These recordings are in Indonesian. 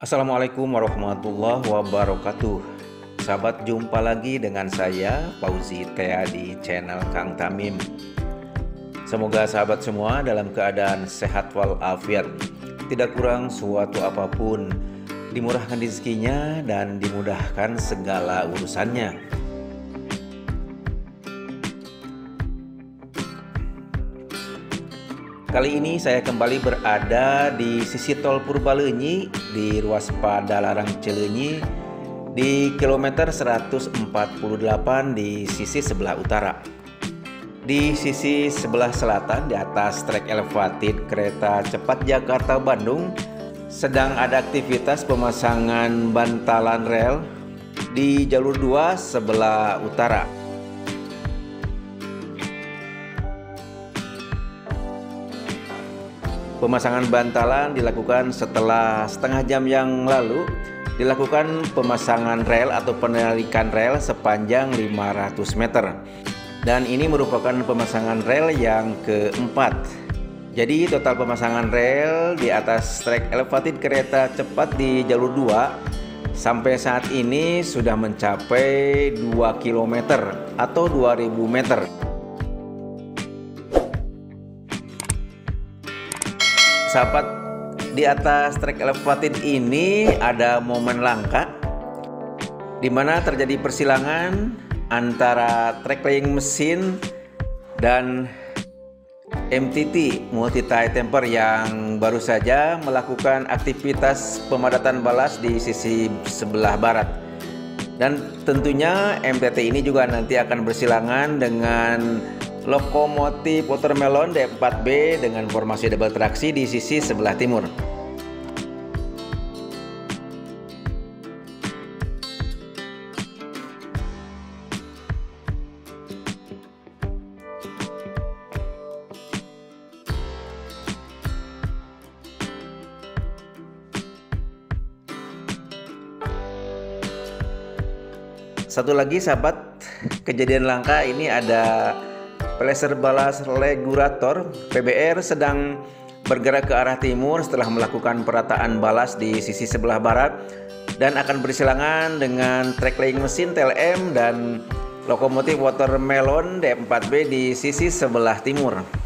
Assalamualaikum warahmatullahi wabarakatuh. Sahabat, jumpa lagi dengan saya Fauzi Tea di channel Kang Tamim. Semoga sahabat semua dalam keadaan sehat walafiat, tidak kurang suatu apapun, dimurahkan rezekinya dan dimudahkan segala urusannya. Kali ini saya kembali berada di sisi tol Purbalenyi di ruas Padalarang Cileunyi di kilometer 148 di sisi sebelah utara. Di sisi sebelah selatan di atas trek elevated kereta cepat Jakarta-Bandung sedang ada aktivitas pemasangan bantalan rel di jalur 2 sebelah utara. Pemasangan bantalan dilakukan setelah setengah jam yang lalu dilakukan pemasangan rel atau penarikan rel sepanjang 500 meter. Dan ini merupakan pemasangan rel yang keempat. Jadi total pemasangan rel di atas trek elevated kereta cepat di jalur 2 sampai saat ini sudah mencapai 2 km atau 2000 meter. Sahabat, di atas trek elevated ini ada momen langka di mana terjadi persilangan antara trek laying mesin dan MTT multi tie temper yang baru saja melakukan aktivitas pemadatan balas di sisi sebelah barat. Dan tentunya MTT ini juga nanti akan bersilangan dengan lokomotif Watermelon D4B dengan formasi double traksi di sisi sebelah timur. Satu lagi sahabat, kejadian langka ini ada Pleasure balas regulator PBR sedang bergerak ke arah timur setelah melakukan perataan balas di sisi sebelah barat dan akan bersilangan dengan trek laying mesin TLM dan lokomotif Watermelon D4B di sisi sebelah timur.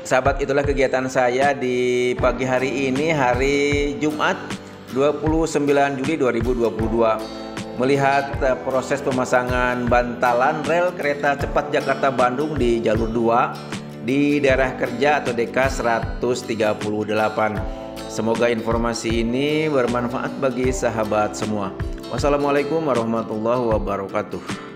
sahabat, itulah kegiatan saya di pagi hari ini, hari Jumat 29 Juli 2022, melihat proses pemasangan bantalan rel kereta cepat Jakarta-Bandung di jalur 2 di daerah kerja atau DK 138. Semoga informasi ini bermanfaat bagi sahabat semua. Wassalamualaikum warahmatullahi wabarakatuh.